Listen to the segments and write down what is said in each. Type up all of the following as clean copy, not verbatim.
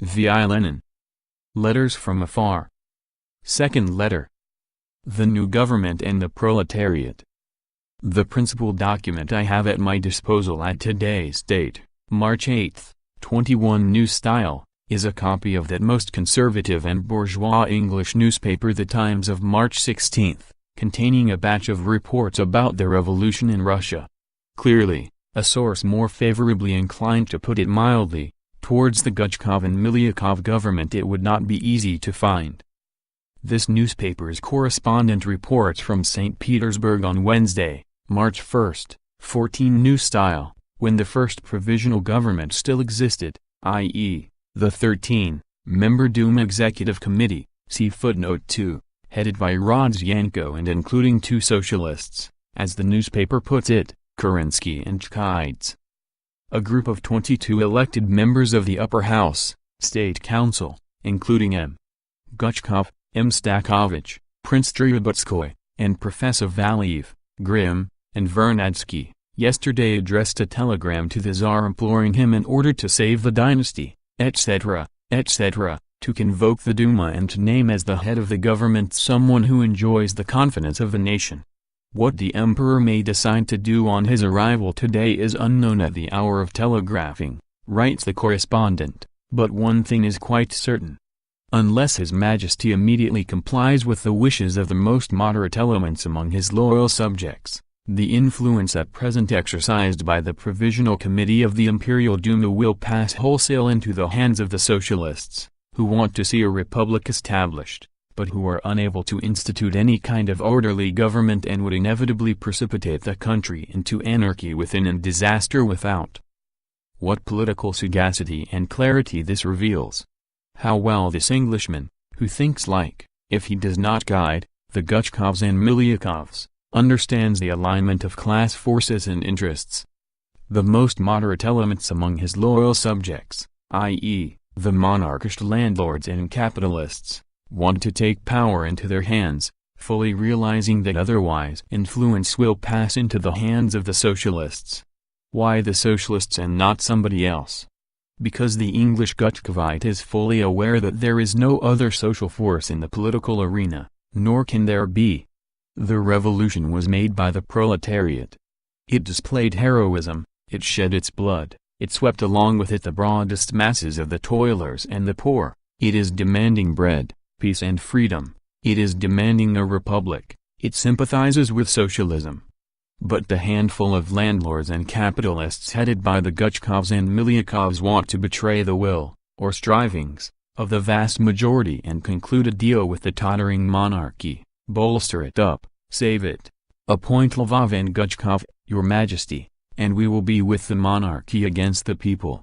via Lenin. Letters from Afar. Second letter. The new government and the proletariat. The principal document I have at my disposal at today's date, March 8, 21 New Style, is a copy of that most conservative and bourgeois English newspaper The Times of March 16, containing a batch of reports about the revolution in Russia. Clearly, a source more favorably inclined, to put it mildly, towards the Guchkov and Milyakov government it would not be easy to find. This newspaper's correspondent reports from St. Petersburg on Wednesday, March 1, 14 New Style, when the first provisional government still existed, i.e., the 13-member Duma Executive Committee, see footnote 2, headed by Rodzianko and including 2 socialists, as the newspaper puts it, Kerensky and Chkaides. A group of 22 elected members of the Upper House, State Council, including M. Guchkov, M. Stakovich, Prince Dryabutsky, and Professor Valiev, Grimm, and Vernadsky, yesterday addressed a telegram to the Tsar imploring him, in order to save the dynasty, etc., etc., to convoke the Duma and to name as the head of the government someone who enjoys the confidence of the nation. What the Emperor may decide to do on his arrival today is unknown at the hour of telegraphing, writes the correspondent, but one thing is quite certain. Unless His Majesty immediately complies with the wishes of the most moderate elements among his loyal subjects, the influence at present exercised by the Provisional Committee of the Imperial Duma will pass wholesale into the hands of the socialists, who want to see a republic established, but who are unable to institute any kind of orderly government and would inevitably precipitate the country into anarchy within and disaster without. What political sagacity and clarity this reveals! How well this Englishman, who thinks like, if he does not guide, the Guchkovs and Milyakovs, understands the alignment of class forces and interests. The most moderate elements among his loyal subjects, i.e., the monarchist landlords and capitalists, want to take power into their hands, fully realizing that otherwise influence will pass into the hands of the socialists. Why the socialists and not somebody else? Because the English Guchkovite is fully aware that there is no other social force in the political arena, nor can there be. The revolution was made by the proletariat. It displayed heroism, it shed its blood, it swept along with it the broadest masses of the toilers and the poor. It is demanding bread, peace and freedom, it is demanding a republic, it sympathizes with socialism. But the handful of landlords and capitalists headed by the Guchkovs and Milyakovs want to betray the will, or strivings, of the vast majority and conclude a deal with the tottering monarchy, bolster it up, save it. Appoint Lvov and Guchkov, Your Majesty, and we will be with the monarchy against the people.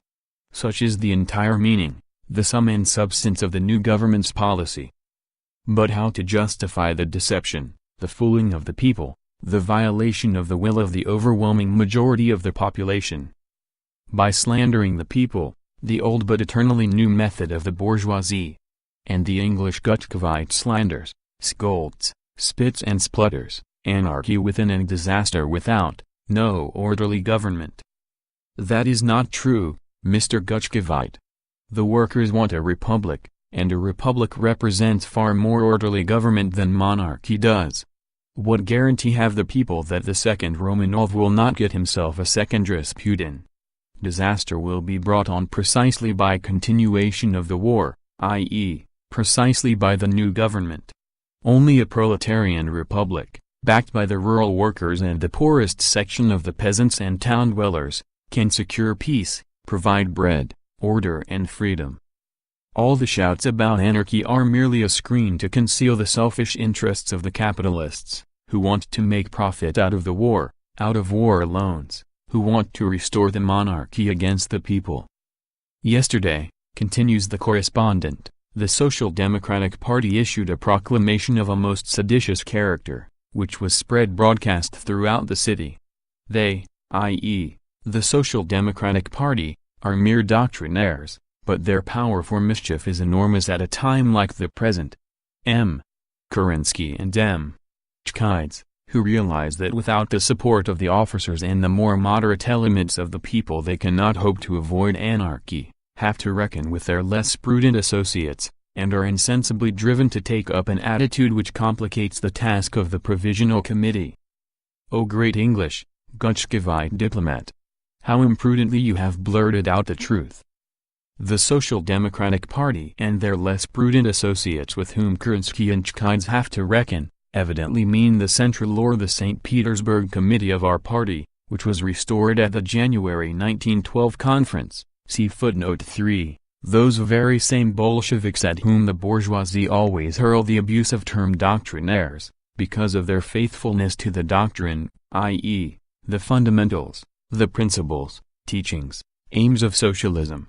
Such is the entire meaning, the sum and substance of the new government's policy. But how to justify the deception, the fooling of the people, the violation of the will of the overwhelming majority of the population? By slandering the people, the old but eternally new method of the bourgeoisie. And the English Guchkovite slanders, scolds, spits and splutters, anarchy within and disaster without, no orderly government. That is not true, Mr. Guchkovite. The workers want a republic, and a republic represents far more orderly government than monarchy does. What guarantee have the people that the second Romanov will not get himself a second Rasputin? Disaster will be brought on precisely by continuation of the war, i.e., precisely by the new government. Only a proletarian republic, backed by the rural workers and the poorest section of the peasants and town dwellers, can secure peace, provide bread, order and freedom. All the shouts about anarchy are merely a screen to conceal the selfish interests of the capitalists, who want to make profit out of the war, out of war loans, who want to restore the monarchy against the people. Yesterday, continues the correspondent, the Social Democratic Party issued a proclamation of a most seditious character, which was spread broadcast throughout the city. They, i.e., the Social Democratic Party, are mere doctrinaires, but their power for mischief is enormous at a time like the present. M. Kerensky and M. Chkaides, who realize that without the support of the officers and the more moderate elements of the people they cannot hope to avoid anarchy, have to reckon with their less prudent associates, and are insensibly driven to take up an attitude which complicates the task of the Provisional Committee. O great English, Gutschkevite diplomat! How imprudently you have blurted out the truth. The Social Democratic Party and their less prudent associates with whom Kerensky and Chkaides have to reckon, evidently mean the Central or the St. Petersburg Committee of our party, which was restored at the January 1912 conference, see footnote 3, those very same Bolsheviks at whom the bourgeoisie always hurl the abusive term doctrinaires, because of their faithfulness to the doctrine, i.e., the fundamentals, the principles, teachings, aims of socialism.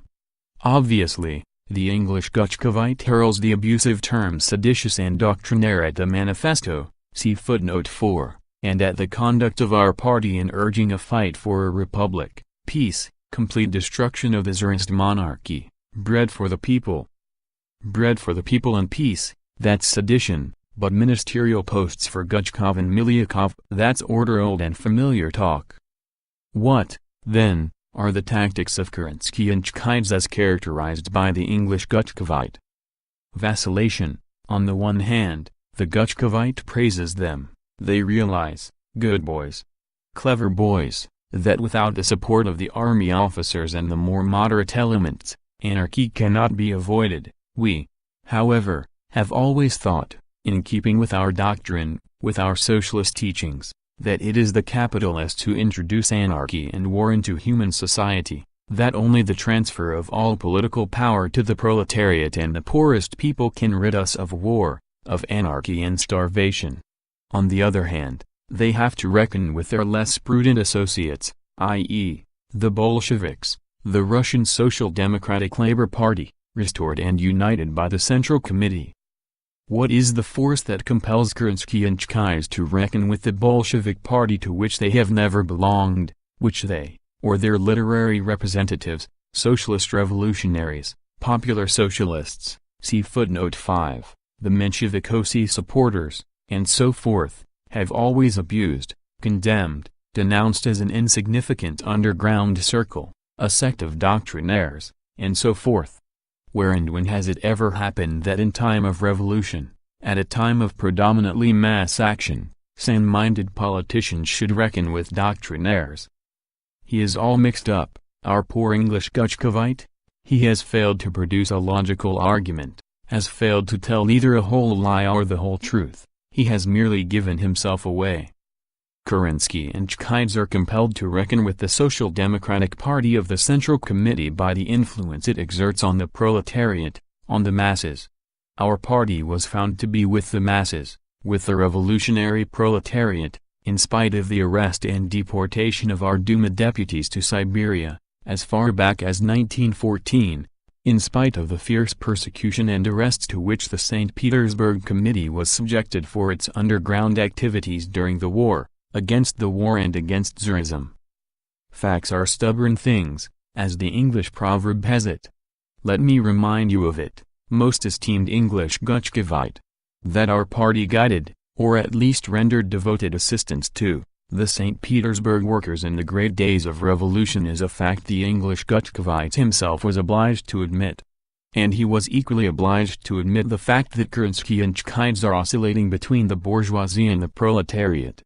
Obviously, the English Gutschkevite hurls the abusive terms seditious and doctrinaire at the manifesto, see footnote 4, and at the conduct of our party in urging a fight for a republic, peace, complete destruction of the Tsarist monarchy, bread for the people. Bread for the people and peace, that's sedition, but ministerial posts for Gutchkov and Milyakov, that's order old and familiar talk. What, then, are the tactics of Kerensky and Chkaides as characterized by the English Gutschkevite? Vacillation. On the one hand, the Gutschkevite praises them. They realize, good boys, clever boys, that without the support of the army officers and the more moderate elements, anarchy cannot be avoided. We, however, have always thought, in keeping with our doctrine, with our socialist teachings, that it is the capitalists who introduce anarchy and war into human society, that only the transfer of all political power to the proletariat and the poorest people can rid us of war, of anarchy and starvation. On the other hand, they have to reckon with their less prudent associates, i.e., the Bolsheviks, the Russian Social Democratic Labor Party, restored and united by the Central Committee. What is the force that compels Kerensky and Chkaides to reckon with the Bolshevik party to which they have never belonged, which they, or their literary representatives, socialist revolutionaries, popular socialists, see footnote 5, the Menshevikosi supporters, and so forth, have always abused, condemned, denounced as an insignificant underground circle, a sect of doctrinaires, and so forth? Where and when has it ever happened that in time of revolution, at a time of predominantly mass action, sane-minded politicians should reckon with doctrinaires? He is all mixed up, our poor English Gutschkevite. He has failed to produce a logical argument, has failed to tell either a whole lie or the whole truth. He has merely given himself away. Kerensky and Chkaides are compelled to reckon with the Social Democratic Party of the Central Committee by the influence it exerts on the proletariat, on the masses. Our party was found to be with the masses, with the revolutionary proletariat, in spite of the arrest and deportation of our Duma deputies to Siberia, as far back as 1914, in spite of the fierce persecution and arrests to which the St. Petersburg Committee was subjected for its underground activities during the war, against the war and against Tsarism. Facts are stubborn things, as the English proverb has it. Let me remind you of it, most esteemed English Gutschkevite, that our party guided, or at least rendered devoted assistance to, the St. Petersburg workers in the great days of revolution is a fact the English Gutschkevite himself was obliged to admit. And he was equally obliged to admit the fact that Kerensky and Chkaides are oscillating between the bourgeoisie and the proletariat.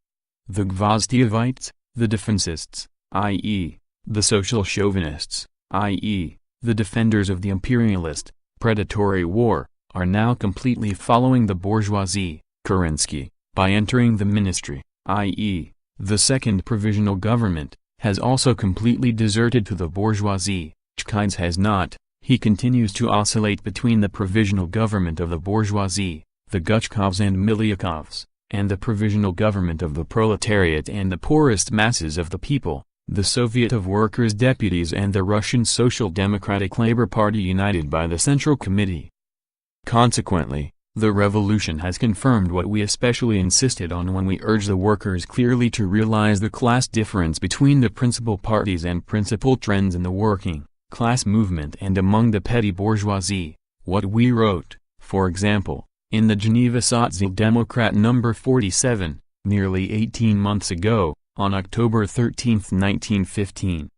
The Gvozdievites, the defensists, i.e., the social chauvinists, i.e., the defenders of the imperialist, predatory war, are now completely following the bourgeoisie. Kerensky, by entering the ministry, i.e., the second provisional government, has also completely deserted to the bourgeoisie. Chkaides has not. He continues to oscillate between the provisional government of the bourgeoisie, the Gutchkovs and Milyakovs, and the provisional government of the proletariat and the poorest masses of the people, the Soviet of Workers' Deputies and the Russian Social Democratic Labor Party united by the Central Committee. Consequently, the revolution has confirmed what we especially insisted on when we urged the workers clearly to realize the class difference between the principal parties and principal trends in the working class movement and among the petty bourgeoisie. What we wrote, for example, in the Geneva Sozialdemokrat No. 47, nearly 18 months ago, on October 13, 1915.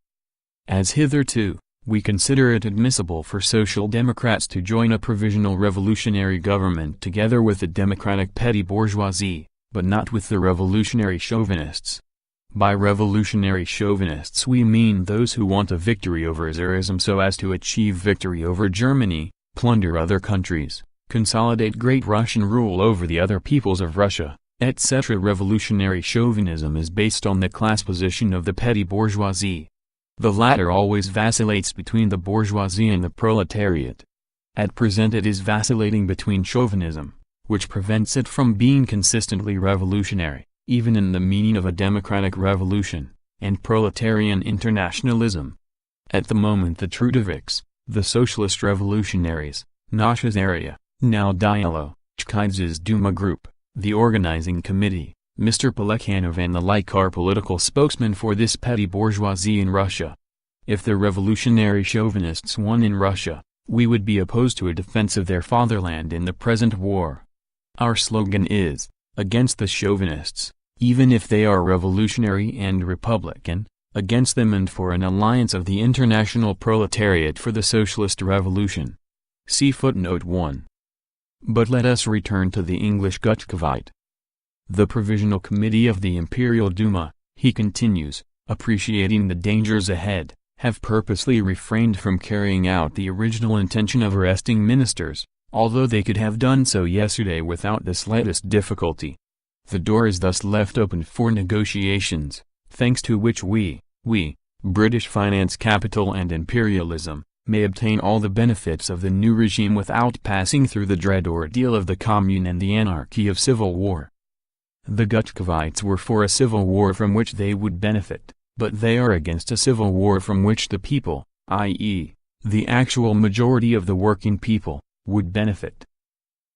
As hitherto, We consider it admissible for Social Democrats to join a provisional revolutionary government together with the democratic petty bourgeoisie, but not with the revolutionary chauvinists. By revolutionary chauvinists we mean those who want a victory over Tsarism so as to achieve victory over Germany, plunder other countries, consolidate Great Russian rule over the other peoples of Russia, etc. Revolutionary chauvinism is based on the class position of the petty bourgeoisie. The latter always vacillates between the bourgeoisie and the proletariat. At present it is vacillating between chauvinism, which prevents it from being consistently revolutionary, even in the meaning of a democratic revolution, and proletarian internationalism. At the moment the Trudoviks, the socialist revolutionaries, Nasha's area, now Dialo, Chkaidz's Duma group, the organizing committee, Mr. Plekhanov and the like are political spokesmen for this petty bourgeoisie in Russia. If the revolutionary chauvinists won in Russia, we would be opposed to a defense of their fatherland in the present war. Our slogan is, against the chauvinists, even if they are revolutionary and republican, against them and for an alliance of the international proletariat for the socialist revolution. See footnote 1. But let us return to the English Gutschkeweit. The Provisional Committee of the Imperial Duma, he continues, appreciating the dangers ahead, have purposely refrained from carrying out the original intention of arresting ministers, although they could have done so yesterday without the slightest difficulty. The door is thus left open for negotiations, thanks to which we, British finance capital and imperialism, may obtain all the benefits of the new regime without passing through the dread ordeal of the Commune and the anarchy of civil war. The Gutschkewites were for a civil war from which they would benefit, but they are against a civil war from which the people, i.e., the actual majority of the working people, would benefit.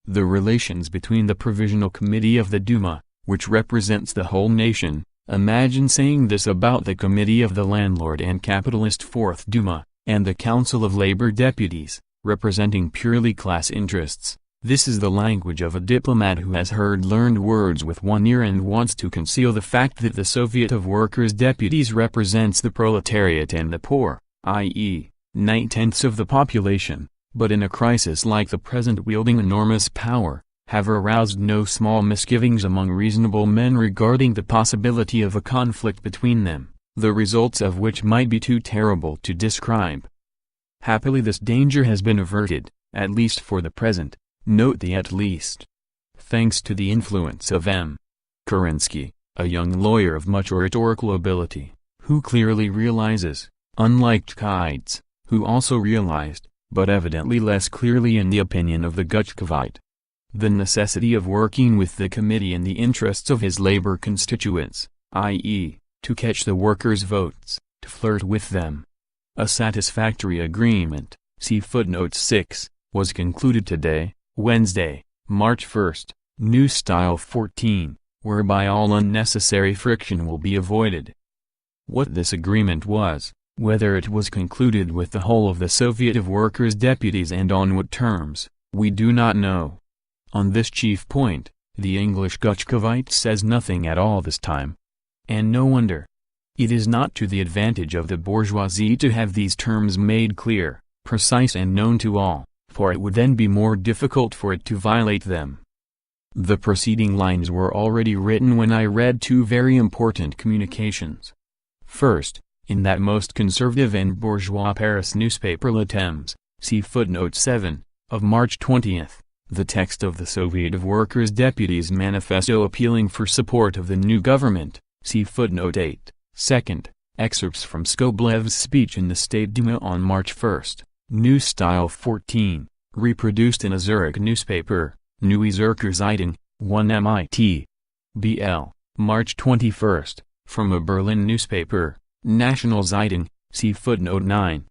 The relations between the Provisional Committee of the Duma, which represents the whole nation, imagine saying this about the Committee of the Landlord and Capitalist Fourth Duma, and the Council of Labor Deputies, representing purely class interests. This is the language of a diplomat who has heard learned words with one ear and wants to conceal the fact that the Soviet of Workers' Deputies represents the proletariat and the poor, i.e., 9/10 of the population, but in a crisis like the present wielding enormous power, have aroused no small misgivings among reasonable men regarding the possibility of a conflict between them, the results of which might be too terrible to describe. Happily this danger has been averted, at least for the present. Note the at least. Thanks to the influence of M. Kerensky, a young lawyer of much oratorical ability, who clearly realizes, unlike Chkaids, who also realized, but evidently less clearly in the opinion of the Gutschkeweit, the necessity of working with the committee in the interests of his labor constituents, i.e., to catch the workers' votes, to flirt with them. A satisfactory agreement, see footnote 6, was concluded today, Wednesday, March 1, New Style 14, whereby all unnecessary friction will be avoided. What this agreement was, whether it was concluded with the whole of the Soviet of Workers' Deputies and on what terms, we do not know. On this chief point, the English Gutschkeweit says nothing at all this time. And no wonder. It is not to the advantage of the bourgeoisie to have these terms made clear, precise and known to all, for it would then be more difficult for it to violate them. The preceding lines were already written when I read two very important communications. First, in that most conservative and bourgeois Paris newspaper Le Temps, see footnote 7, of March 20, the text of the Soviet of Workers' Deputies Manifesto appealing for support of the new government, see footnote 8. Second, excerpts from Skoblev's speech in the State Duma on March 1, New Style 14, reproduced in a Zurich newspaper, Neue Zürcher Zeitung, 1 MIT. BL, March 21, from a Berlin newspaper, National Zeitung, see footnote 9.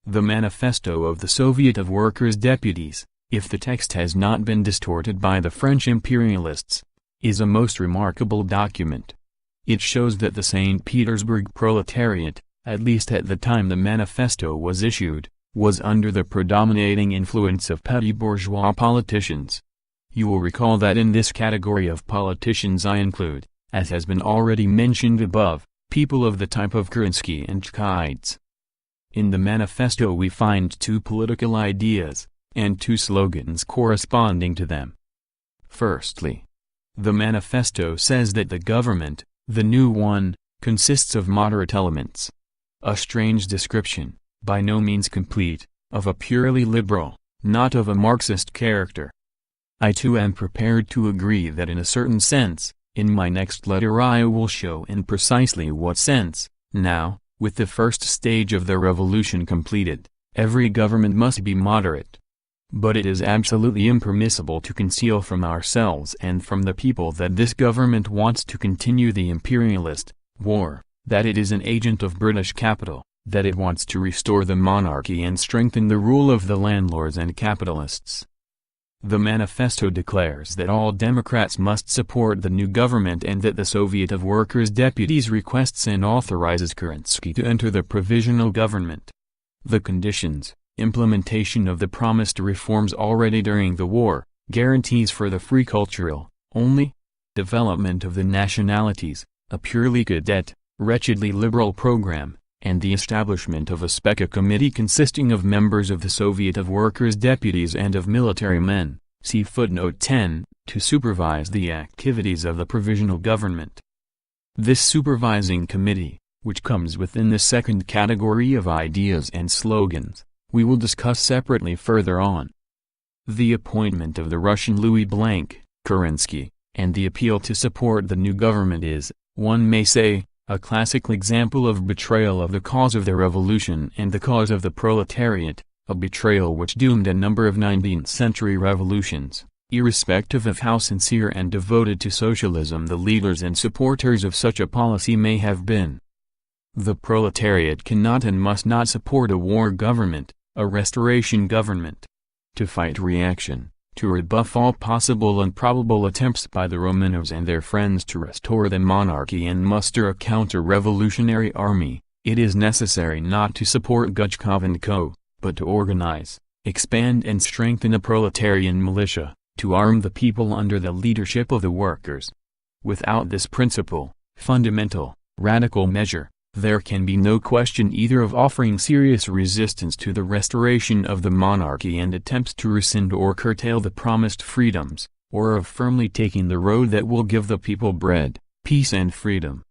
The Manifesto of the Soviet of Workers' Deputies, if the text has not been distorted by the French imperialists, is a most remarkable document. It shows that the St. Petersburg proletariat, at least at the time the manifesto was issued, was under the predominating influence of petty bourgeois politicians. You will recall that in this category of politicians I include, as has been already mentioned above, people of the type of Kerensky and Chkaids. In the manifesto we find two political ideas, and two slogans corresponding to them. Firstly, the manifesto says that the government, the new one, consists of moderate elements. A strange description, by no means complete, of a purely liberal, not of a Marxist character. I too am prepared to agree that in a certain sense. In my next letter I will show in precisely what sense, now, with the first stage of the revolution completed, every government must be moderate. But it is absolutely impermissible to conceal from ourselves and from the people that this government wants to continue the imperialist war, that it is an agent of British capital, that it wants to restore the monarchy and strengthen the rule of the landlords and capitalists. The manifesto declares that all Democrats must support the new government and that the Soviet of Workers' Deputies requests and authorizes Kerensky to enter the provisional government. The conditions, implementation of the promised reforms already during the war, guarantees for the free cultural, only, development of the nationalities, a purely cadet, wretchedly liberal program, and the establishment of a Speka committee consisting of members of the Soviet of Workers' Deputies and of military men, see footnote 10, to supervise the activities of the provisional government. This supervising committee, which comes within the second category of ideas and slogans, we will discuss separately further on. The appointment of the Russian Louis Blanc, Kerensky, and the appeal to support the new government is, one may say, a classical example of betrayal of the cause of the revolution and the cause of the proletariat, a betrayal which doomed a number of 19th-century revolutions, irrespective of how sincere and devoted to socialism the leaders and supporters of such a policy may have been. The proletariat cannot and must not support a war government, a restoration government. To fight reaction, to rebuff all possible and probable attempts by the Romanovs and their friends to restore the monarchy and muster a counter-revolutionary army, it is necessary not to support Gutchkov and Co., but to organize, expand and strengthen a proletarian militia, to arm the people under the leadership of the workers. Without this principle, fundamental, radical measure, there can be no question either of offering serious resistance to the restoration of the monarchy and attempts to rescind or curtail the promised freedoms, or of firmly taking the road that will give the people bread, peace and freedom.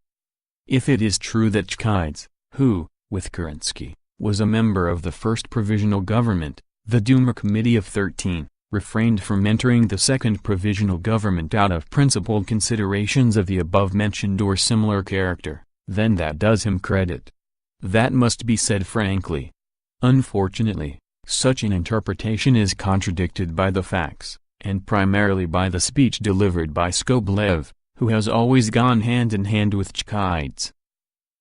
If it is true that Chkydze, who, with Kerensky, was a member of the first provisional government, the Duma Committee of 13, refrained from entering the second provisional government out of principled considerations of the above-mentioned or similar character, then that does him credit. That must be said frankly. Unfortunately, such an interpretation is contradicted by the facts, and primarily by the speech delivered by Skobelev, who has always gone hand in hand with Chkydze.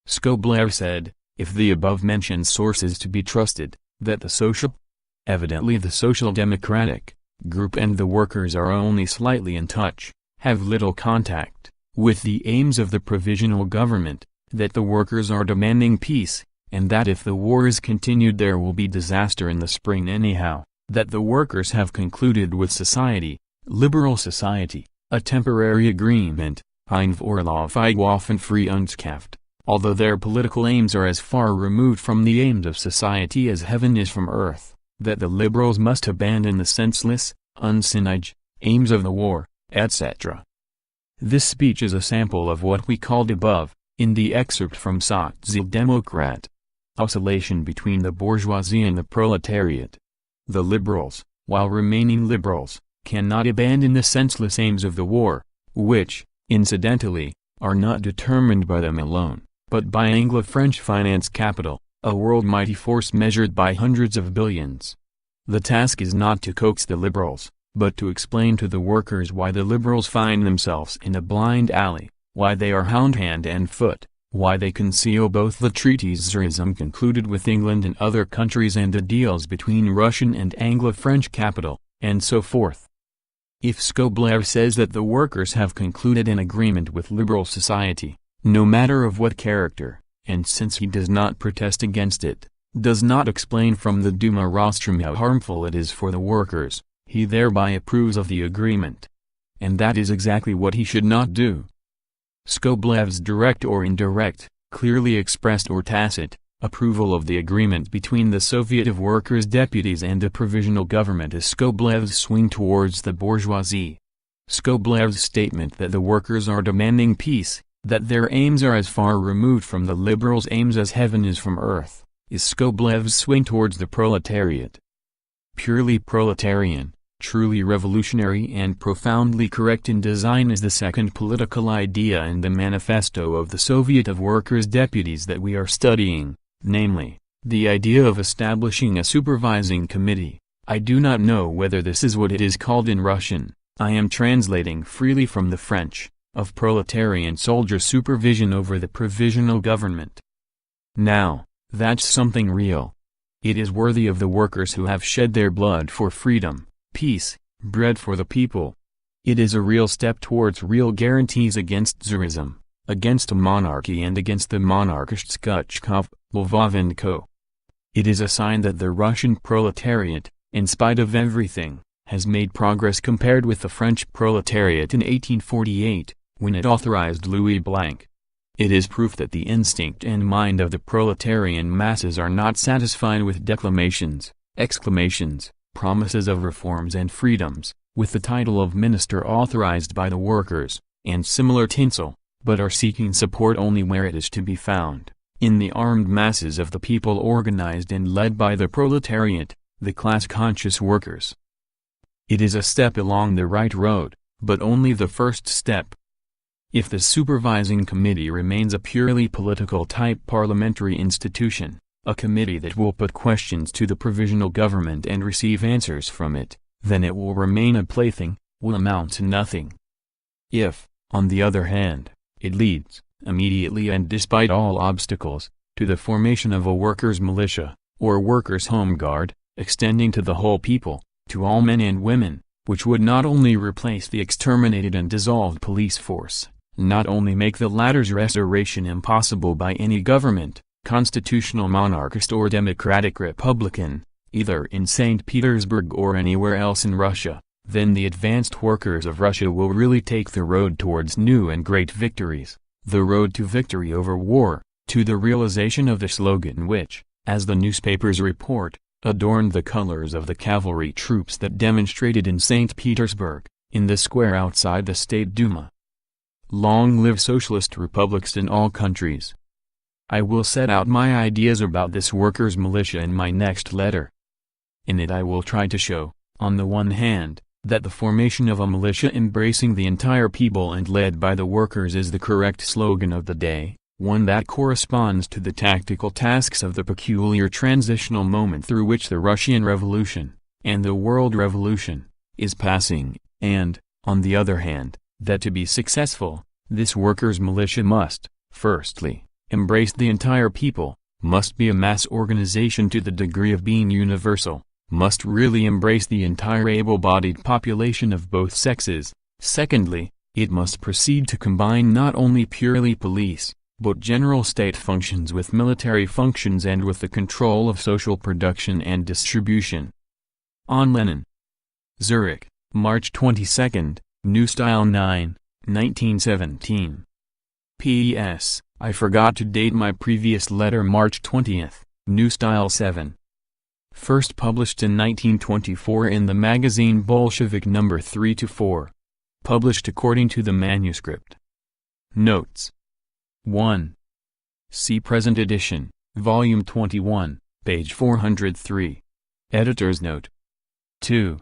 Skobelev said, if the above-mentioned source is to be trusted, that the evidently the Social Democratic group and the workers are only slightly in touch, have little contact, with the aims of the provisional government, that the workers are demanding peace, and that if the war is continued there will be disaster in the spring anyhow, that the workers have concluded with society, liberal society, a temporary agreement, ein Vorlauf Waffenfreiundschaft, although their political aims are as far removed from the aims of society as heaven is from earth, that the liberals must abandon the senseless, unsinnige aims of the war, etc. This speech is a sample of what we called above, in the excerpt from Sozialdemokrat. Oscillation between the bourgeoisie and the proletariat. The liberals, while remaining liberals, cannot abandon the senseless aims of the war, which, incidentally, are not determined by them alone, but by Anglo-French finance capital, a world mighty force measured by hundreds of billions. The task is not to coax the liberals, but to explain to the workers why the liberals find themselves in a blind alley, why they are bound hand and foot, why they conceal both the treaties Tsarism concluded with England and other countries and the deals between Russian and Anglo-French capital, and so forth. If Skobelev says that the workers have concluded an agreement with liberal society, no matter of what character, and since he does not protest against it, does not explain from the Duma rostrum how harmful it is for the workers, he thereby approves of the agreement. And that is exactly what he should not do. Skobelev's direct or indirect, clearly expressed or tacit, Approval of the agreement between the Soviet of Workers' Deputies and the Provisional Government is Skoblev's swing towards the bourgeoisie. Skoblev's statement that the workers are demanding peace, that their aims are as far removed from the liberals' aims as heaven is from earth, is Skoblev's swing towards the proletariat. Purely proletarian, truly revolutionary and profoundly correct in design is the second political idea in the manifesto of the Soviet of Workers' Deputies that we are studying, namely, the idea of establishing a supervising committee. I do not know whether this is what it is called in Russian, I am translating freely from the French, of proletarian soldier supervision over the provisional government. Now, that's something real. It is worthy of the workers who have shed their blood for freedom, peace, bread for the people. It is a real step towards real guarantees against Tsarism, against a monarchy and against the monarchists Kuchkov, Lvov and co. It is a sign that the Russian proletariat, in spite of everything, has made progress compared with the French proletariat in 1848, when it authorized Louis Blanc. It is proof that the instinct and mind of the proletarian masses are not satisfied with declamations, exclamations, promises of reforms and freedoms, with the title of minister authorized by the workers, and similar tinsel, but are seeking support only where it is to be found, in the armed masses of the people organized and led by the proletariat, the class-conscious workers. It is a step along the right road, but only the first step. If the supervising committee remains a purely political-type parliamentary institution, a committee that will put questions to the provisional government and receive answers from it, then it will remain a plaything, will amount to nothing. If, on the other hand, it leads, immediately and despite all obstacles, to the formation of a workers' militia, or workers' home guard, extending to the whole people, to all men and women, which would not only replace the exterminated and dissolved police force, not only make the latter's restoration impossible by any government, constitutional monarchist or democratic republican, either in St. Petersburg or anywhere else in Russia, then the advanced workers of Russia will really take the road towards new and great victories, the road to victory over war, to the realization of the slogan which, as the newspapers report, adorned the colors of the cavalry troops that demonstrated in St. Petersburg, in the square outside the State Duma. Long live socialist republics in all countries. I will set out my ideas about this workers' militia in my next letter. In it I will try to show, on the one hand, that the formation of a militia embracing the entire people and led by the workers is the correct slogan of the day, one that corresponds to the tactical tasks of the peculiar transitional moment through which the Russian Revolution, and the World Revolution, is passing, and, on the other hand, that to be successful, this workers' militia must, firstly, embrace the entire people, must be a mass organization to the degree of being universal, must really embrace the entire able-bodied population of both sexes. Secondly, it must proceed to combine not only purely police, but general state functions with military functions and with the control of social production and distribution. On Lenin. Zurich, March 22, New Style 9, 1917. P.S. I forgot to date my previous letter March 20th, New Style 7. First published in 1924 in the magazine Bolshevik No. 3-4. Published according to the manuscript. Notes. 1. See present edition, Volume 21, page 403. Editor's note. 2.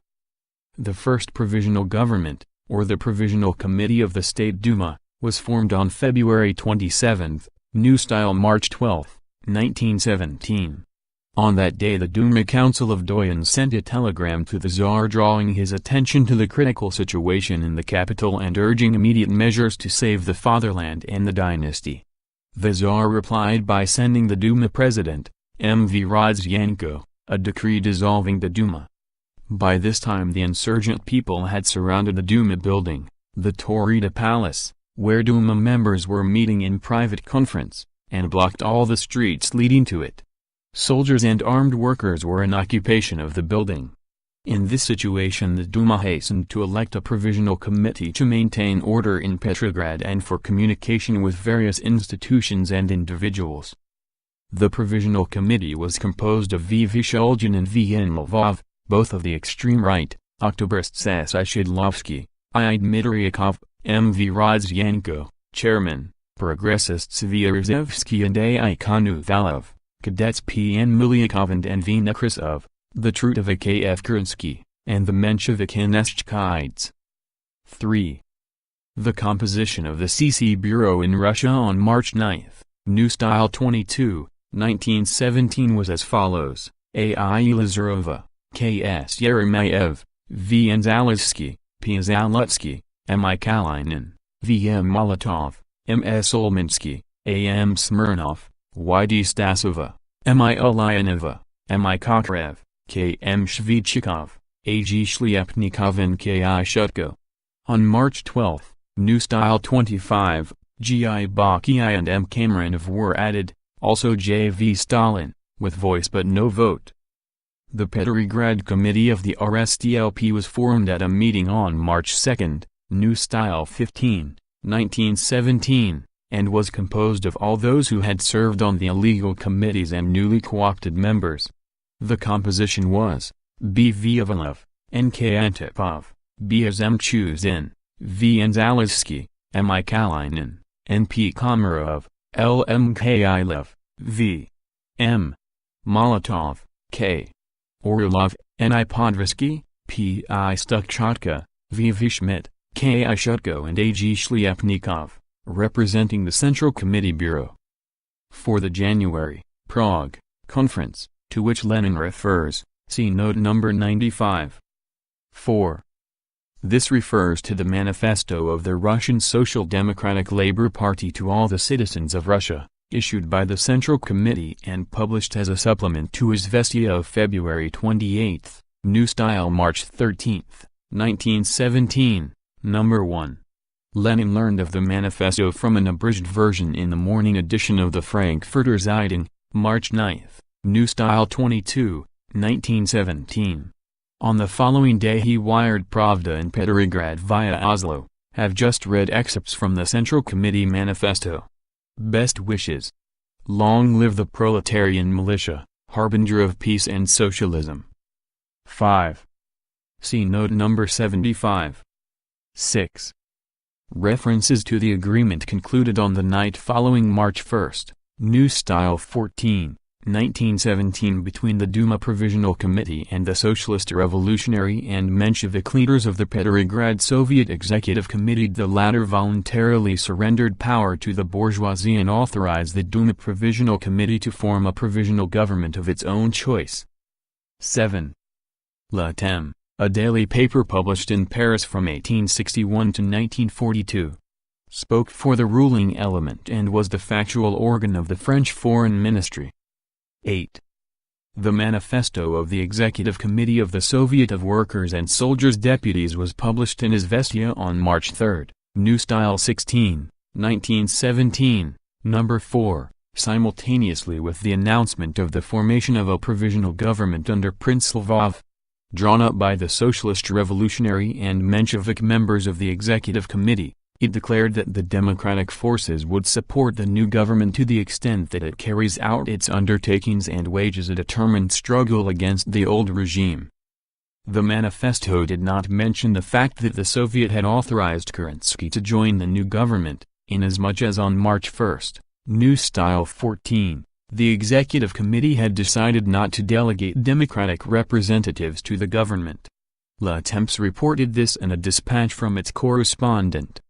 The first provisional government, or the Provisional Committee of the State Duma, was formed on February 27, New Style March 12, 1917. On that day the Duma Council of Doyens sent a telegram to the Tsar drawing his attention to the critical situation in the capital and urging immediate measures to save the fatherland and the dynasty. The Tsar replied by sending the Duma president, M.V. Rodzianko, a decree dissolving the Duma. By this time the insurgent people had surrounded the Duma building, the Taurida Palace, where Duma members were meeting in private conference, and blocked all the streets leading to it. Soldiers and armed workers were in occupation of the building. In this situation the Duma hastened to elect a provisional committee to maintain order in Petrograd and for communication with various institutions and individuals. The Provisional Committee was composed of V. Shulgin and V. N. Lvov, both of the extreme right, Octobrists S. I. Shidlovsky, I. Dmitriakov, M. V. Rodzianko, Chairman, Progressists V. Rzevsky and A. I. Konovalov, Cadets P. N. Milyakov and N. V. Nekrasov, the Trutova K. F. Kerensky, and the Menshevik Neshchikites. 3. The composition of the CC Bureau in Russia on March 9, New Style 22, 1917 was as follows: A. I. Lazarova, K. S. Yeremayev, V. N. Zalesky, P. Zalutsky, M. I. Kalinin, V. M. Molotov, M. S. Olminsky, A. M. Smirnov, Y. D. Stasova, M. I. Ulyanova, M. I. Kokarev, K. M. Shvechikov, A. G. Shliapnikov and K. I. Shutko. On March 12, New Style 25, G. I. Bakiai and M. Kamaranov were added, also J. V. Stalin, with voice but no vote. The Petrograd Committee of the RSTLP was formed at a meeting on March 2, New Style 15, 1917, and was composed of all those who had served on the illegal committees and newly co-opted members. The composition was: B. Vyavanov, N. K. Antipov, B. Zemchuzin, V. N. Zalesky, M. I. Kalinin, N. P. Komarov, L. M. Kailev, V. M. Molotov, K. Orlov, N. I. Podvsky, P. I. Stukchatka, V. V. Schmidt, K. I. Shutko and A. G. Shliapnikov, representing the Central Committee Bureau. For the January, Prague, conference, to which Lenin refers, see note number 95. 4. This refers to the manifesto of the Russian Social Democratic Labor Party to all the citizens of Russia, issued by the Central Committee and published as a supplement to Izvestia of February 28, New Style March 13, 1917, number 1. Lenin learned of the manifesto from an abridged version in the morning edition of the Frankfurter Zeitung, March 9, New Style 22, 1917. On the following day he wired Pravda in Petrograd via Oslo, have just read excerpts from the Central Committee Manifesto. Best wishes. Long live the proletarian militia, harbinger of peace and socialism. 5. See note number 75. 6. References to the agreement concluded on the night following March 1, New Style 14, 1917 between the Duma Provisional Committee and the Socialist Revolutionary and Menshevik leaders of the Petrograd Soviet Executive Committee. The latter voluntarily surrendered power to the bourgeoisie and authorized the Duma Provisional Committee to form a provisional government of its own choice. 7. Le Thème, a daily paper published in Paris from 1861 to 1942. Spoke for the ruling element and was the factual organ of the French Foreign Ministry. 8. The Manifesto of the Executive Committee of the Soviet of Workers' and Soldiers' Deputies was published in Izvestia on March 3, New Style 16, 1917, number 4, simultaneously with the announcement of the formation of a provisional government under Prince Lvov. Drawn up by the Socialist Revolutionary and Menshevik members of the Executive Committee, it declared that the democratic forces would support the new government to the extent that it carries out its undertakings and wages a determined struggle against the old regime. The manifesto did not mention the fact that the Soviet had authorized Kerensky to join the new government, inasmuch as on March 1, New Style 14, the Executive Committee had decided not to delegate democratic representatives to the government. Le Temps reported this in a dispatch from its correspondent.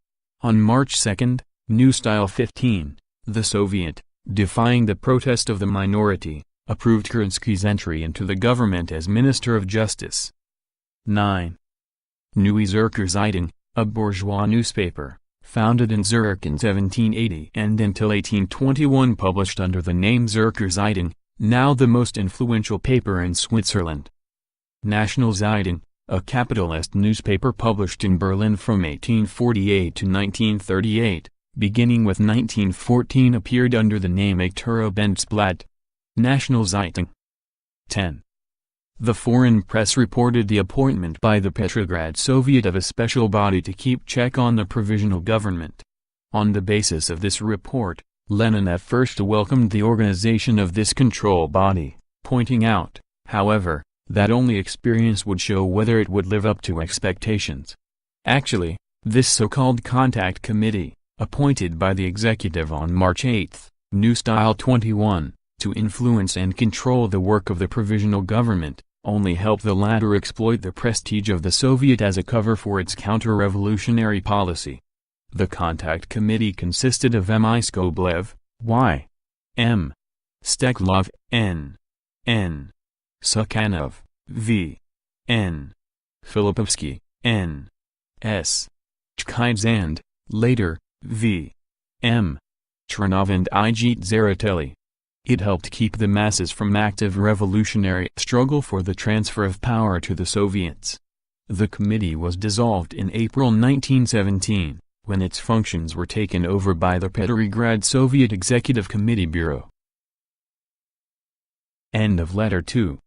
On March 2, New Style 15, the Soviet, defying the protest of the minority, approved Kerensky's entry into the government as Minister of Justice. 9. Neue Zürcher Zeitung, a bourgeois newspaper, founded in Zurich in 1780 and until 1821 published under the name Zürcher Zeitung, now the most influential paper in Switzerland. National Zeitung, a capitalist newspaper published in Berlin from 1848 to 1938, beginning with 1914 appeared under the name Aktuellblatt. National Zeitung. 10. The foreign press reported the appointment by the Petrograd Soviet of a special body to keep check on the provisional government. On the basis of this report, Lenin at first welcomed the organization of this control body, pointing out, however, that only experience would show whether it would live up to expectations. Actually, this so-called Contact Committee, appointed by the executive on March 8, New Style 21, to influence and control the work of the Provisional Government, only helped the latter exploit the prestige of the Soviet as a cover for its counter-revolutionary policy. The Contact Committee consisted of M. I. Skoblev, Y. M. Steklov, N. Sukhanov, V. N. Filipovsky, N. S. Chkidze and, later, V. M. Chernov and Igit Zaratelli. It helped keep the masses from active revolutionary struggle for the transfer of power to the Soviets. The committee was dissolved in April 1917, when its functions were taken over by the Petrograd Soviet Executive Committee Bureau. End of Letter 2.